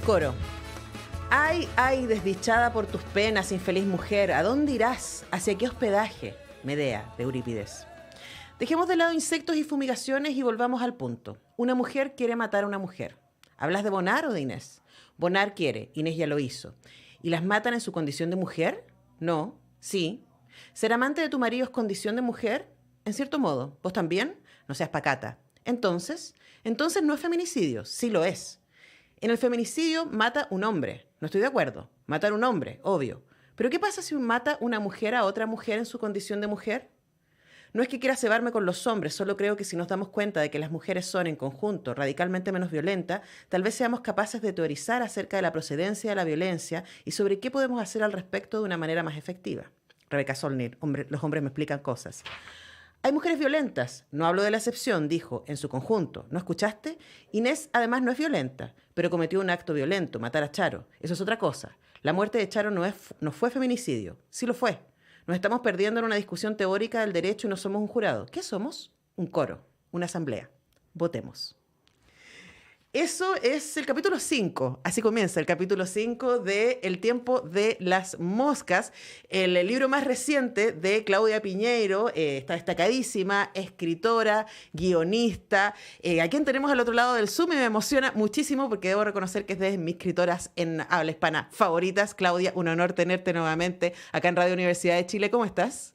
Coro. Ay, ay, desdichada por tus penas, infeliz mujer, ¿a dónde irás? ¿Hacia qué hospedaje? Medea, de Eurípides. Dejemos de lado insectos y fumigaciones y volvamos al punto. Una mujer quiere matar a una mujer. ¿Hablas de Bonar o de Inés? Bonar quiere, Inés ya lo hizo. ¿Y las matan en su condición de mujer? No, sí. ¿Ser amante de tu marido es condición de mujer? En cierto modo. ¿Vos también? No seas pacata. Entonces no es feminicidio, sí lo es. En el feminicidio mata un hombre. No estoy de acuerdo. Matar un hombre, obvio. Pero ¿qué pasa si mata una mujer a otra mujer en su condición de mujer? No es que quiera cebarme con los hombres, solo creo que si nos damos cuenta de que las mujeres son, en conjunto, radicalmente menos violentas, tal vez seamos capaces de teorizar acerca de la procedencia de la violencia y sobre qué podemos hacer al respecto de una manera más efectiva. Rebeca Solnit, los hombres me explican cosas. Hay mujeres violentas, no hablo de la excepción, dijo, en su conjunto. ¿No escuchaste? Inés además no es violenta, pero cometió un acto violento, matar a Charo. Eso es otra cosa. La muerte de Charo no fue feminicidio, sí lo fue. Nos estamos perdiendo en una discusión teórica del derecho y no somos un jurado. ¿Qué somos? Un coro, una asamblea. Votemos. Eso es el capítulo 5, así comienza el capítulo 5 de El tiempo de las moscas, el libro más reciente de Claudia Piñeiro, esta destacadísima escritora, guionista, a quien tenemos al otro lado del Zoom y me emociona muchísimo porque debo reconocer que es de mis escritoras en habla hispana favoritas. Claudia, un honor tenerte nuevamente acá en Radio Universidad de Chile. ¿Cómo estás?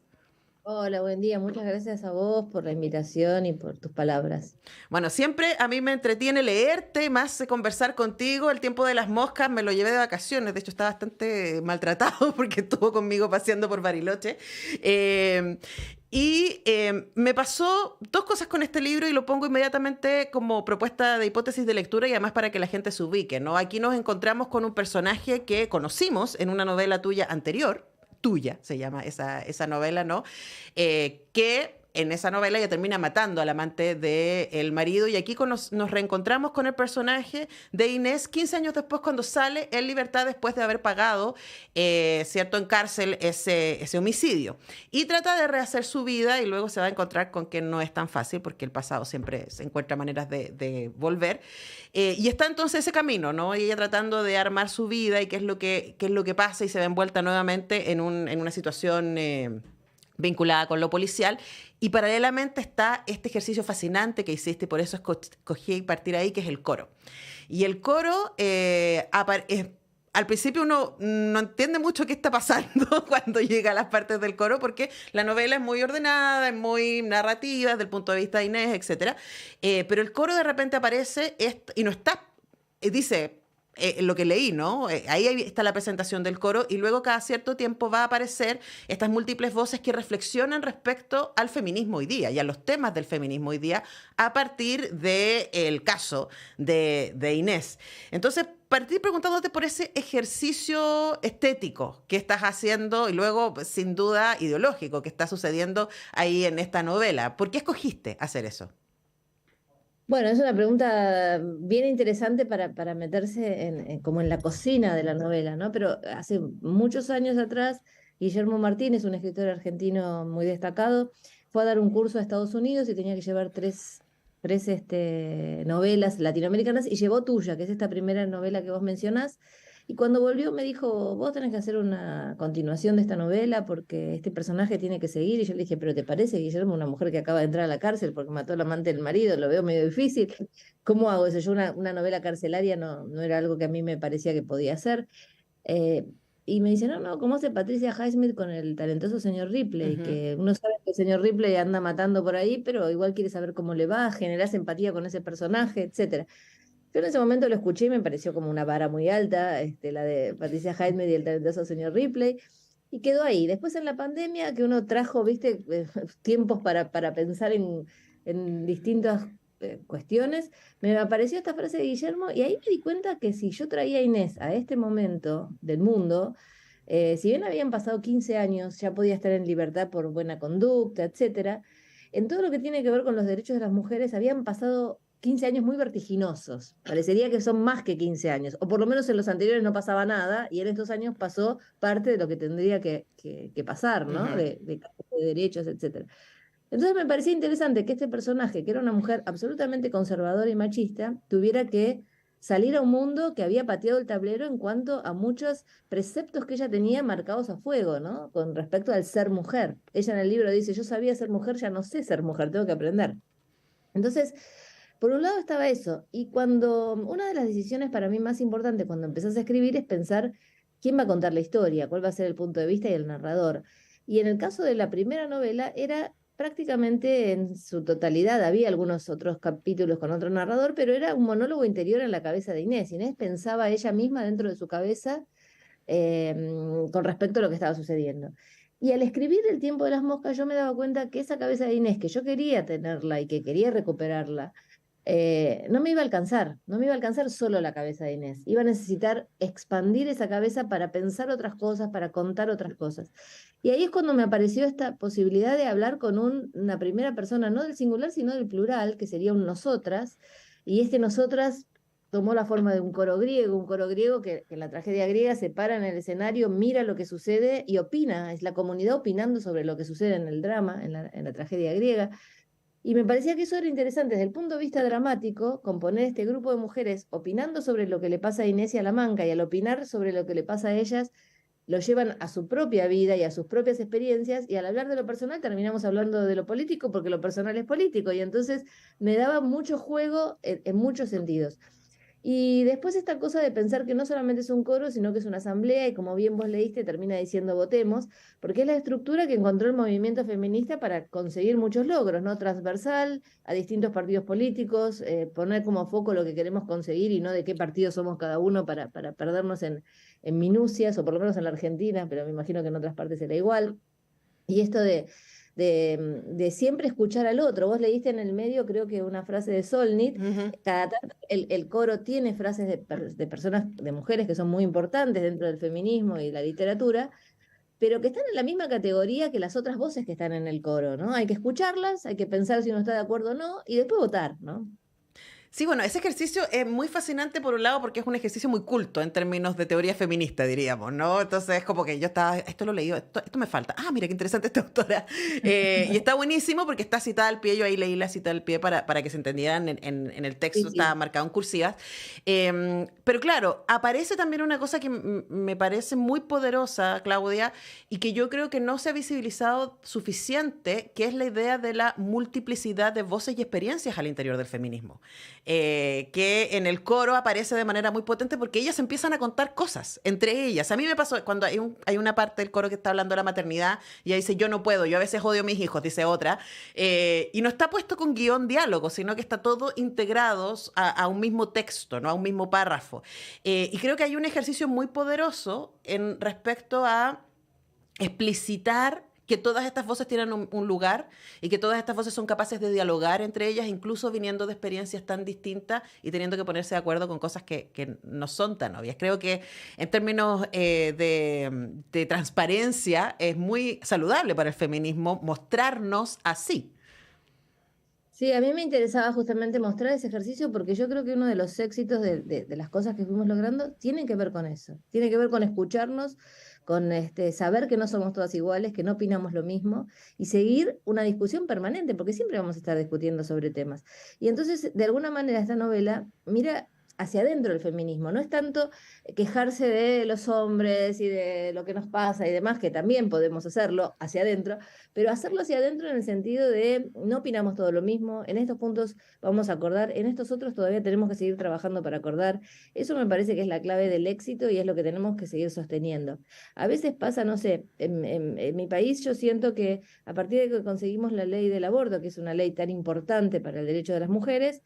Hola, buen día. Muchas gracias a vos por la invitación y por tus palabras. Bueno, siempre a mí me entretiene leerte, más conversar contigo. El tiempo de las moscas me lo llevé de vacaciones. De hecho, está bastante maltratado porque estuvo conmigo paseando por Bariloche. Me pasó dos cosas con este libro y lo pongo inmediatamente como propuesta de hipótesis de lectura y además para que la gente se ubique, ¿no? Aquí nos encontramos con un personaje que conocimos en una novela tuya anterior, tuya se llama esa novela, ¿no? Que en esa novela ella termina matando al amante del marido y aquí nos reencontramos con el personaje de Inés 15 años después cuando sale en libertad después de haber pagado, ¿cierto?, en cárcel ese homicidio. Y trata de rehacer su vida y luego se va a encontrar con que no es tan fácil porque el pasado siempre se encuentra maneras de volver. Y está entonces ese camino, ¿no? Y ella tratando de armar su vida y qué es lo que pasa y se ve envuelta nuevamente en una situación vinculada con lo policial. Y paralelamente está este ejercicio fascinante que hiciste, y por eso escogí partir ahí, que es el coro. Y el coro, al principio uno no entiende mucho qué está pasando cuando llega a las partes del coro, porque la novela es muy ordenada, es muy narrativa desde el punto de vista de Inés, etc. Pero el coro de repente aparece y no está, dice... lo que leí, ¿no? Ahí está la presentación del coro y luego cada cierto tiempo va a aparecer estas múltiples voces que reflexionan respecto al feminismo hoy día y a los temas del feminismo hoy día a partir del caso de Inés. Entonces, partí preguntándote por ese ejercicio estético que estás haciendo y luego, pues, sin duda, ideológico que está sucediendo ahí en esta novela. ¿Por qué escogiste hacer eso? Bueno, es una pregunta bien interesante para meterse como en la cocina de la novela, ¿no? Pero hace muchos años atrás, Guillermo Martínez, un escritor argentino muy destacado, fue a dar un curso a Estados Unidos y tenía que llevar tres novelas latinoamericanas y llevó tuya, que es esta primera novela que vos mencionás. Y cuando volvió me dijo, vos tenés que hacer una continuación de esta novela porque este personaje tiene que seguir. Y yo le dije, pero ¿te parece, Guillermo, una mujer que acaba de entrar a la cárcel porque mató al amante del marido? Lo veo medio difícil. ¿Cómo hago eso? Yo una novela carcelaria no era algo que a mí me parecía que podía hacer. Eh, y me dice, no, ¿cómo hace Patricia Highsmith con el talentoso señor Ripley? Ujú. Que uno sabe que el señor Ripley anda matando por ahí, pero igual quiere saber cómo le va, generar empatía con ese personaje, etcétera. Yo en ese momento lo escuché y me pareció como una vara muy alta, la de Patricia Highsmith y el talentoso señor Ripley, y quedó ahí. Después en la pandemia, que uno trajo, viste, tiempos para pensar en distintas cuestiones, me apareció esta frase de Guillermo y ahí me di cuenta que si yo traía a Inés a este momento del mundo, si bien habían pasado 15 años, ya podía estar en libertad por buena conducta, etcétera. En todo lo que tiene que ver con los derechos de las mujeres, habían pasado 15 años muy vertiginosos. Parecería que son más que 15 años, o por lo menos en los anteriores no pasaba nada, y en estos años pasó parte de lo que tendría que pasar, ¿no? Ujú. De derechos, etcétera. Entonces me parecía interesante que este personaje, que era una mujer absolutamente conservadora y machista, tuviera que salir a un mundo que había pateado el tablero en cuanto a muchos preceptos que ella tenía marcados a fuego, ¿no? Con respecto al ser mujer. Ella en el libro dice, yo sabía ser mujer, ya no sé ser mujer, tengo que aprender. Entonces, por un lado estaba eso, y cuando una de las decisiones para mí más importantes cuando empezás a escribir es pensar quién va a contar la historia, cuál va a ser el punto de vista y el narrador. Y en el caso de la primera novela era prácticamente en su totalidad, había algunos otros capítulos con otro narrador, pero era un monólogo interior en la cabeza de Inés. Inés pensaba ella misma dentro de su cabeza con respecto a lo que estaba sucediendo. Y al escribir El tiempo de las moscas, yo me daba cuenta que esa cabeza de Inés, que yo quería tenerla y que quería recuperarla, no me iba a alcanzar, no me iba a alcanzar solo la cabeza de Inés. Iba a necesitar expandir esa cabeza para pensar otras cosas, para contar otras cosas. Y ahí es cuando me apareció esta posibilidad de hablar con una primera persona, no del singular, sino del plural, que sería un nosotras. Y este nosotras tomó la forma de un coro griego que en la tragedia griega se para en el escenario, mira lo que sucede y opina, es la comunidad opinando sobre lo que sucede en el drama, en la tragedia griega. Y me parecía que eso era interesante desde el punto de vista dramático, componer este grupo de mujeres opinando sobre lo que le pasa a Inés y a Lamanca, y al opinar sobre lo que le pasa a ellas, lo llevan a su propia vida y a sus propias experiencias, y al hablar de lo personal terminamos hablando de lo político porque lo personal es político, y entonces me daba mucho juego en muchos sentidos. Y después esta cosa de pensar que no solamente es un coro, sino que es una asamblea, y como bien vos leíste, termina diciendo votemos, porque es la estructura que encontró el movimiento feminista para conseguir muchos logros, ¿no? Transversal a distintos partidos políticos, poner como foco lo que queremos conseguir y no de qué partido somos cada uno para perdernos en minucias, o por lo menos en la Argentina, pero me imagino que en otras partes será igual. Y esto de siempre escuchar al otro. Vos leíste en el medio, creo que una frase de Solnit. Cada tanto el coro tiene frases de personas, de mujeres que son muy importantes dentro del feminismo y la literatura, pero que están en la misma categoría que las otras voces que están en el coro, ¿no? Hay que escucharlas, hay que pensar si uno está de acuerdo o no, y después votar, ¿no? Sí, bueno, ese ejercicio es muy fascinante por un lado porque es un ejercicio muy culto en términos de teoría feminista, diríamos, ¿no? Entonces es como que yo estaba, esto lo leí, esto me falta. Ah, mira qué interesante esta autora. Y está buenísimo porque está citada al pie, yo ahí leí la cita al pie para que se entendieran en el texto, Sí, sí. estaba marcado en cursivas. Pero claro, aparece también una cosa que me parece muy poderosa, Claudia, y que yo creo que no se ha visibilizado suficiente, que es la idea de la multiplicidad de voces y experiencias al interior del feminismo. Que en el coro aparece de manera muy potente porque ellas empiezan a contar cosas entre ellas. A mí me pasó cuando hay una parte del coro que está hablando de la maternidad y ella dice, yo no puedo, yo a veces odio a mis hijos, dice otra, y no está puesto con guión diálogo, sino que está todo integrados a un mismo texto, ¿no? A un mismo párrafo. Y creo que hay un ejercicio muy poderoso en respecto a explicitar que todas estas voces tienen un lugar y que todas estas voces son capaces de dialogar entre ellas, incluso viniendo de experiencias tan distintas y teniendo que ponerse de acuerdo con cosas que no son tan obvias. Creo que en términos de transparencia es muy saludable para el feminismo mostrarnos así. Sí, a mí me interesaba justamente mostrar ese ejercicio porque yo creo que uno de los éxitos de las cosas que fuimos logrando tiene que ver con eso, tiene que ver con escucharnos, con saber que no somos todas iguales, que no opinamos lo mismo y seguir una discusión permanente, porque siempre vamos a estar discutiendo sobre temas. Y entonces, de alguna manera, esta novela mira hacia adentro del feminismo, no es tanto quejarse de los hombres y de lo que nos pasa y demás, que también podemos hacerlo hacia adentro, pero hacerlo hacia adentro en el sentido de no opinamos todo lo mismo, en estos puntos vamos a acordar, en estos otros todavía tenemos que seguir trabajando para acordar. Eso me parece que es la clave del éxito y es lo que tenemos que seguir sosteniendo. A veces pasa, no sé, en mi país yo siento que a partir de que conseguimos la ley del aborto, que es una ley tan importante para el derecho de las mujeres,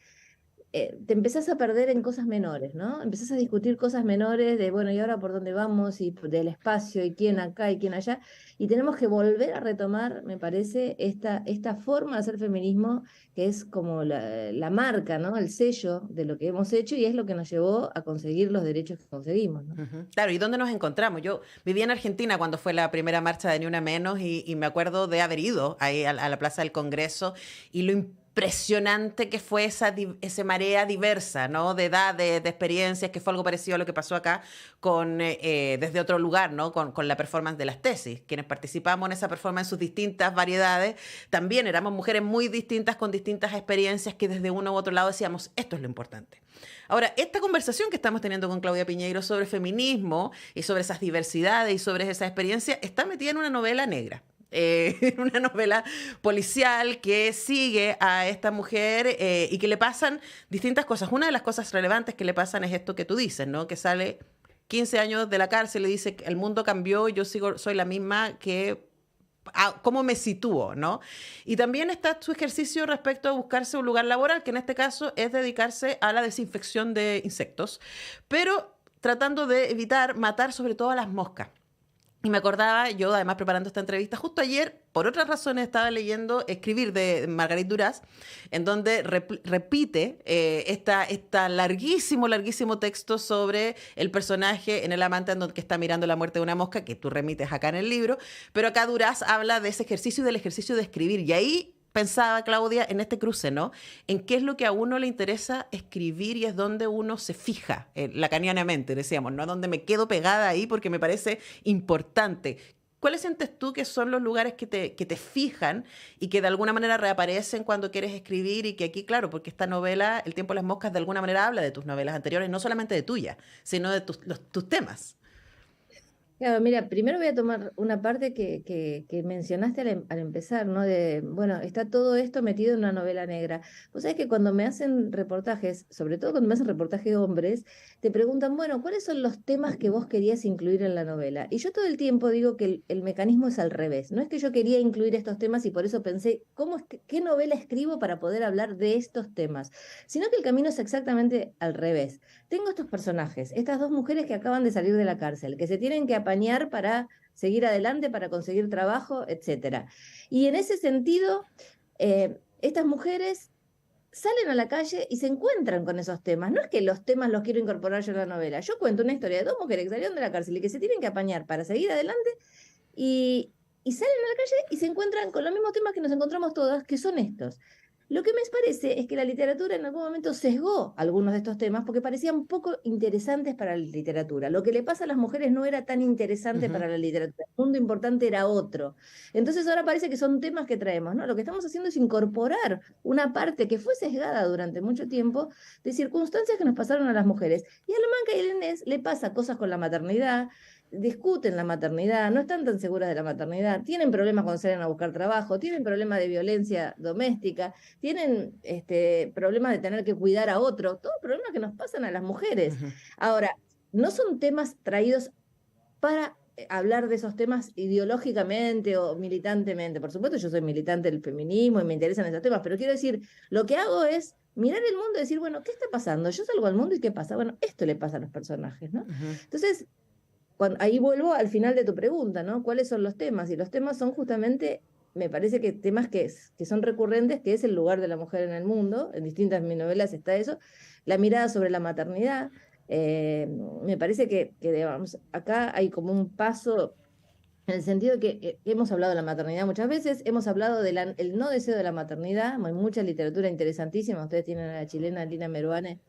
te empezás a perder en cosas menores, ¿no? Empezás a discutir cosas menores de, bueno, ¿y ahora por dónde vamos? Y del espacio, y quién acá, y quién allá. Y tenemos que volver a retomar, me parece, esta forma de hacer feminismo, que es como la marca, ¿no? El sello de lo que hemos hecho, y es lo que nos llevó a conseguir los derechos que conseguimos, ¿no? Claro, ¿y dónde nos encontramos? Yo vivía en Argentina cuando fue la primera marcha de Ni Una Menos y me acuerdo de haber ido ahí a la Plaza del Congreso y lo impresionante que fue esa marea diversa, ¿no? De edad, de experiencias, que fue algo parecido a lo que pasó acá con desde otro lugar, ¿no? Con la performance de las tesis. Quienes participamos en esa performance en sus distintas variedades, también éramos mujeres muy distintas, con distintas experiencias, que desde uno u otro lado decíamos, esto es lo importante. Ahora, esta conversación que estamos teniendo con Claudia Piñeiro sobre feminismo y sobre esas diversidades y sobre esa experiencia está metida en una novela negra. Una novela policial que sigue a esta mujer y que le pasan distintas cosas. Una de las cosas relevantes que le pasan es esto que tú dices, ¿no? Que sale 15 años de la cárcel y dice que el mundo cambió, yo soy la misma que... ¿Cómo me sitúo, no? Y también está su ejercicio respecto a buscarse un lugar laboral, que en este caso es dedicarse a la desinfección de insectos, pero tratando de evitar matar sobre todo a las moscas. Y me acordaba, yo además preparando esta entrevista, justo ayer, por otras razones, estaba leyendo Escribir de Margarit Duras, en donde repite esta larguísimo texto sobre el personaje en El amante, en donde que está mirando la muerte de una mosca, que tú remites acá en el libro, pero acá Duras habla de ese ejercicio y del ejercicio de escribir. Y ahí pensaba, Claudia, en este cruce, ¿no? En qué es lo que a uno le interesa escribir y es donde uno se fija, lacanianamente, decíamos, ¿no? Donde me quedo pegada ahí porque me parece importante. ¿Cuáles sientes tú que son los lugares que te fijan y que de alguna manera reaparecen cuando quieres escribir? Y que aquí, claro, porque esta novela, El tiempo de las moscas, de alguna manera habla de tus novelas anteriores, no solamente de tuyas, sino de tus temas. Claro, mira, primero voy a tomar una parte que mencionaste al empezar, ¿no? Bueno, está todo esto metido en una novela negra. Vos sabés que cuando me hacen reportajes, sobre todo cuando me hacen reportajes de hombres, te preguntan, bueno, ¿cuáles son los temas que vos querías incluir en la novela? Y yo todo el tiempo digo que el mecanismo es al revés. No es que yo quería incluir estos temas y por eso pensé, ¿qué novela escribo para poder hablar de estos temas? Sino que el camino es exactamente al revés. Tengo estos personajes, estas dos mujeres que acaban de salir de la cárcel, que se tienen que apañar para seguir adelante, para conseguir trabajo, etc. Y en ese sentido, estas mujeres salen a la calle y se encuentran con esos temas. No es que los temas los quiero incorporar yo en la novela. Yo cuento una historia de dos mujeres que salieron de la cárcel y que se tienen que apañar para seguir adelante y salen a la calle y se encuentran con los mismos temas que nos encontramos todas, que son estos. Lo que me parece es que la literatura en algún momento sesgó algunos de estos temas porque parecían poco interesantes para la literatura. Lo que le pasa a las mujeres no era tan interesante para la literatura. El mundo importante era otro. Entonces ahora parece que son temas que traemos, ¿no? Lo que estamos haciendo es incorporar una parte que fue sesgada durante mucho tiempo de circunstancias que nos pasaron a las mujeres. Y a la Manca y a Inés le pasa cosas con la maternidad, discuten la maternidad, no están tan seguras de la maternidad, tienen problemas cuando salen a buscar trabajo, tienen problemas de violencia doméstica, tienen problemas de tener que cuidar a otro, todos problemas que nos pasan a las mujeres. Ahora, no son temas traídos para hablar de esos temas ideológicamente o militantemente. Por supuesto, yo soy militante del feminismo y me interesan esos temas, pero quiero decir, lo que hago es mirar el mundo y decir, bueno, ¿qué está pasando? Yo salgo al mundo y ¿qué pasa? Bueno, esto le pasa a los personajes, ¿no? Entonces, ahí vuelvo al final de tu pregunta, ¿no? ¿Cuáles son los temas? Y los temas son justamente, me parece que temas que son recurrentes, que es el lugar de la mujer en el mundo, en distintas mis novelas está eso, la mirada sobre la maternidad. Me parece que digamos, acá hay como un paso en el sentido de que hemos hablado de la maternidad muchas veces, hemos hablado del no deseo de la maternidad, hay mucha literatura interesantísima, ustedes tienen a la chilena Lina Meruane.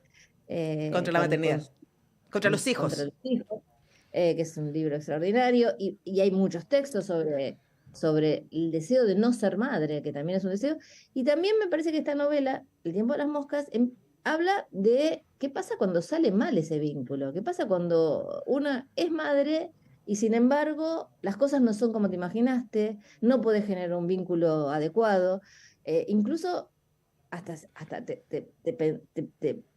Contra la maternidad, contra los hijos. Contra los hijos. Que es un libro extraordinario, y hay muchos textos sobre el deseo de no ser madre, que también es un deseo, y también me parece que esta novela, El tiempo de las moscas, habla de qué pasa cuando sale mal ese vínculo, qué pasa cuando una es madre y sin embargo las cosas no son como te imaginaste, no puedes generar un vínculo adecuado, incluso hasta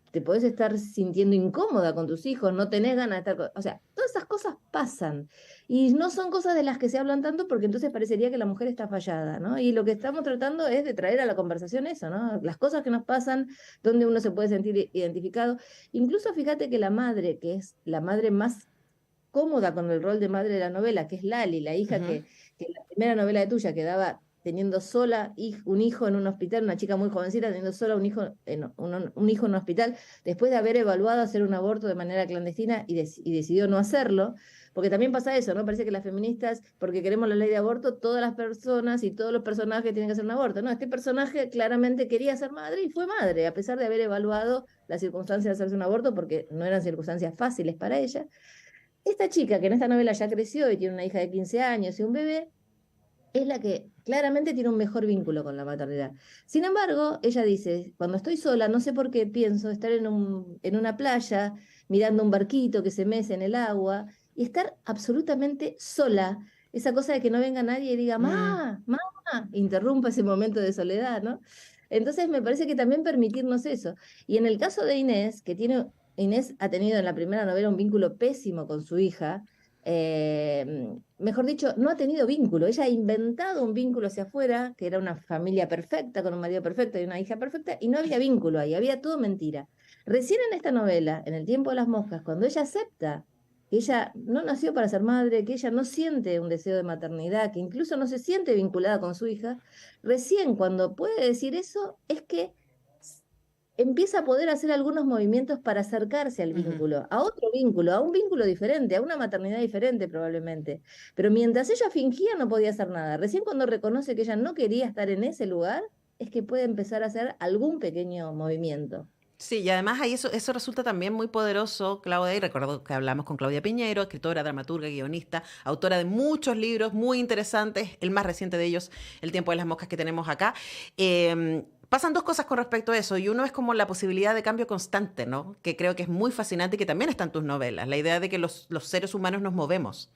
te podés estar sintiendo incómoda con tus hijos, no tenés ganas de estar o sea, todas esas cosas pasan y no son cosas de las que se hablan tanto porque entonces parecería que la mujer está fallada, ¿no? Y lo que estamos tratando es de traer a la conversación eso, ¿no? Las cosas que nos pasan, donde uno se puede sentir identificado. Incluso fíjate que la madre, que es la madre más cómoda con el rol de madre de la novela, que es Lali, la hija que en la primera novela de tuya teniendo sola un hijo en un hospital, una chica muy jovencita teniendo sola un hijo un hijo en un hospital, después de haber evaluado hacer un aborto de manera clandestina y decidió no hacerlo. Porque también pasa eso, ¿no? Parece que las feministas, porque queremos la ley de aborto, todas las personas y todos los personajes tienen que hacer un aborto. No, este personaje claramente quería ser madre y fue madre, a pesar de haber evaluado las circunstancias de hacerse un aborto, porque no eran circunstancias fáciles para ella. Esta chica, que en esta novela ya creció y tiene una hija de 15 años y un bebé, es la que claramente tiene un mejor vínculo con la maternidad. Sin embargo, ella dice, cuando estoy sola, no sé por qué pienso estar en una playa, mirando un barquito que se mece en el agua, y estar absolutamente sola. Esa cosa de que no venga nadie y diga, Mm. mamá, interrumpa ese momento de soledad, ¿no? Entonces me parece que también permitirnos eso. Y en el caso de Inés, Inés ha tenido en la primera novela un vínculo pésimo con su hija, mejor dicho, no ha tenido vínculo. Ella ha inventado un vínculo hacia afuera, que era una familia perfecta, con un marido perfecto y una hija perfecta, y no había vínculo ahí, había todo mentira. Recién en esta novela, en El tiempo de las moscas, cuando ella acepta que ella no nació para ser madre, que ella no siente un deseo de maternidad, que incluso no se siente vinculada con su hija, recién cuando puede decir eso es que empieza a poder hacer algunos movimientos para acercarse al Ujú. vínculo, a otro vínculo, a un vínculo diferente, a una maternidad diferente probablemente. Pero mientras ella fingía no podía hacer nada. Recién cuando reconoce que ella no quería estar en ese lugar, es que puede empezar a hacer algún pequeño movimiento. Sí, y además ahí eso resulta también muy poderoso, Claudia, y recuerdo que hablamos con Claudia Piñero, escritora, dramaturga, guionista, autora de muchos libros muy interesantes, el más reciente de ellos, El tiempo de las moscas que tenemos acá. Pasan dos cosas con respecto a eso, y uno es como la posibilidad de cambio constante, ¿no? Que creo que es muy fascinante y que también está en tus novelas, la idea de que los seres humanos nos movemos.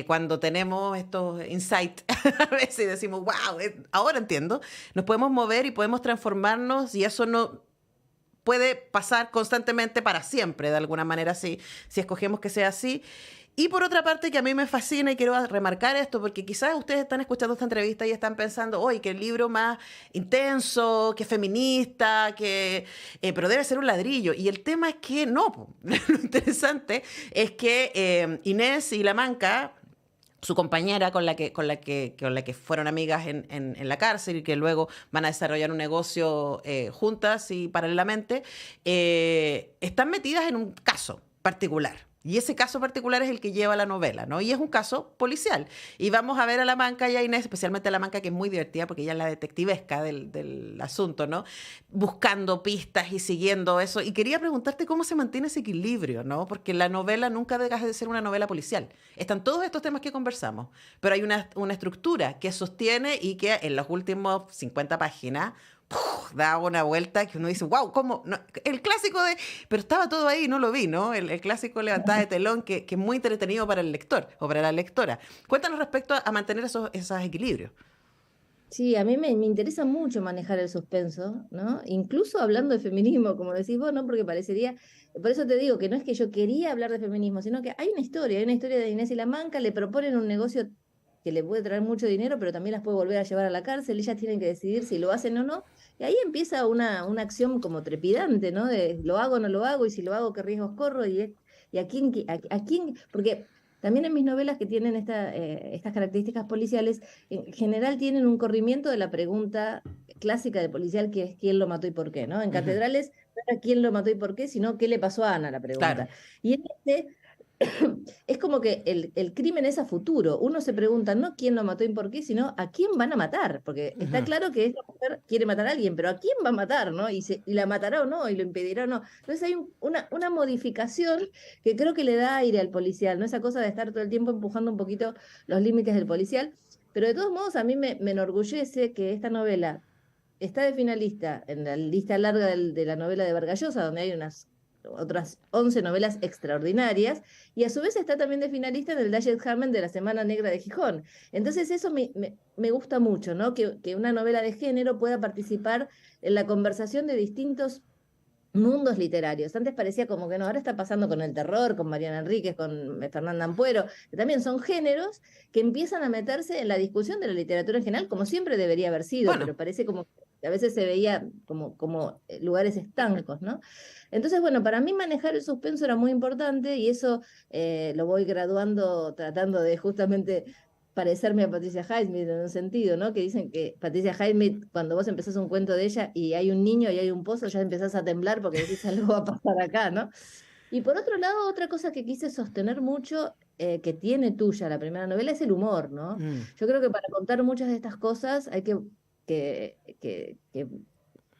Cuando tenemos estos insights, a veces decimos, wow, ahora entiendo, nos podemos mover y podemos transformarnos y eso no puede pasar constantemente para siempre, de alguna manera, si escogemos que sea así. Y por otra parte, que a mí me fascina y quiero remarcar esto, porque quizás ustedes están escuchando esta entrevista y están pensando, oye, qué libro más intenso, qué feminista, pero debe ser un ladrillo. Y el tema es que no, po. Lo interesante es que Inés y La Manca, su compañera con la que fueron amigas en la cárcel y que luego van a desarrollar un negocio juntas y paralelamente, están metidas en un caso particular. Y ese caso particular es el que lleva la novela, ¿no? Y es un caso policial. Y vamos a ver a La Manca y a Inés, especialmente a La Manca, que es muy divertida porque ella es la detectivesca del asunto, ¿no? Buscando pistas y siguiendo eso. Y quería preguntarte cómo se mantiene ese equilibrio, ¿no? Porque la novela nunca deja de ser una novela policial. Están todos estos temas que conversamos, pero hay una estructura que sostiene y que en las últimas 50 páginas da una vuelta que uno dice, wow, ¿cómo? No, el clásico de, pero estaba todo ahí, no lo vi, ¿no? El clásico levantada de telón que es muy entretenido para el lector o para la lectora. Cuéntanos respecto a mantener esos equilibrios. Sí, a mí me interesa mucho manejar el suspenso, ¿no? Incluso hablando de feminismo, como decís vos, ¿no? Porque parecería, por eso te digo que no es que yo quería hablar de feminismo, sino que hay una historia de Inés y La Manca, le proponen un negocio que le puede traer mucho dinero, pero también las puede volver a llevar a la cárcel, ellas tienen que decidir si lo hacen o no, y ahí empieza una acción como trepidante, ¿no? De lo hago o no lo hago, y si lo hago, ¿qué riesgos corro? Y a quién, porque también en mis novelas que tienen estas características policiales, en general tienen un corrimiento de la pregunta clásica de policial que es quién lo mató y por qué, ¿no? En Ujú. Catedrales no era quién lo mató y por qué, sino qué le pasó a Ana la Claro. pregunta. Y en este es como que el crimen es a futuro. Uno se pregunta no quién lo mató y por qué, sino a quién van a matar, porque está Ujú. claro que esta mujer quiere matar a alguien, pero a quién va a matar, ¿no? Y la matará o no, y lo impedirá o no. Entonces hay una modificación que creo que le da aire al policial, ¿no? Esa cosa de estar todo el tiempo empujando un poquito los límites del policial. Pero de todos modos, a mí me enorgullece que esta novela está de finalista en la lista larga de la novela de Vargas Llosa, donde hay otras 11 novelas extraordinarias, y a su vez está también de finalista en el Dashiell Hammett de la Semana Negra de Gijón. Entonces eso me gusta mucho, ¿no? Que una novela de género pueda participar en la conversación de distintos mundos literarios. Antes parecía como que no, ahora está pasando con el terror, con Mariana Enríquez, con Fernanda Ampuero, que también son géneros que empiezan a meterse en la discusión de la literatura en general, como siempre debería haber sido, Bueno, pero parece como que a veces se veía como lugares estancos, ¿no? Entonces, bueno, para mí manejar el suspenso era muy importante y eso lo voy graduando, tratando de justamente parecerme a Patricia Highsmith en un sentido, ¿no? Que dicen que Patricia Highsmith, cuando vos empezás un cuento de ella y hay un niño y hay un pozo, ya empezás a temblar porque decís algo va a pasar acá, ¿no? Y por otro lado, otra cosa que quise sostener mucho, que tiene tuya la primera novela, es el humor, ¿no? Mm. Yo creo que para contar muchas de estas cosas hay que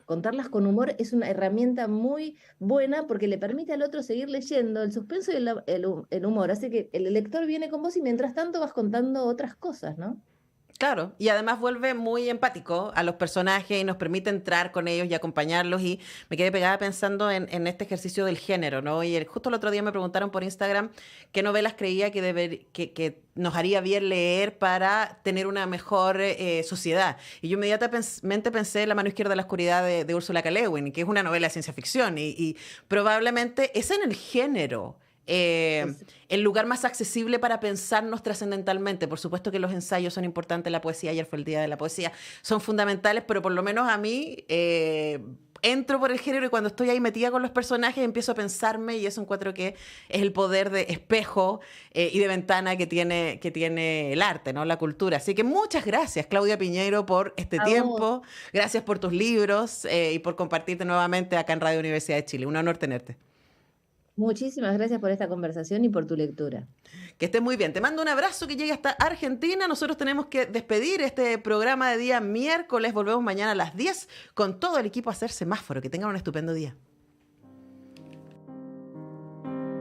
contarlas con humor es una herramienta muy buena porque le permite al otro seguir leyendo. El suspenso y el humor hace que el lector viene con vos y mientras tanto vas contando otras cosas, ¿no? Claro, y además vuelve muy empático a los personajes y nos permite entrar con ellos y acompañarlos. Y me quedé pegada pensando en este ejercicio del género, ¿no? Y justo el otro día me preguntaron por Instagram qué novelas creía que nos haría bien leer para tener una mejor sociedad. Y yo inmediatamente pensé en La mano izquierda de la oscuridad de Úrsula K. Le Guin, que es una novela de ciencia ficción y probablemente es en el género Es- el lugar más accesible para pensarnos trascendentalmente. Por supuesto que los ensayos son importantes, la poesía, ayer fue el día de la poesía, son fundamentales, pero por lo menos a mí entro por el género y cuando estoy ahí metida con los personajes empiezo a pensarme y eso encuentro que es el poder de espejo y de ventana que tiene el arte, ¿no? La cultura. Así que muchas gracias, Claudia Piñeiro, por este a vos. tiempo. Gracias por tus libros y por compartirte nuevamente acá en Radio Universidad de Chile. Un honor tenerte. Muchísimas gracias por esta conversación y por tu lectura. Que estés muy bien. Te mando un abrazo que llegue hasta Argentina. Nosotros tenemos que despedir este programa de día miércoles. Volvemos mañana a las 10 con todo el equipo a hacer semáforo. Que tengan un estupendo día.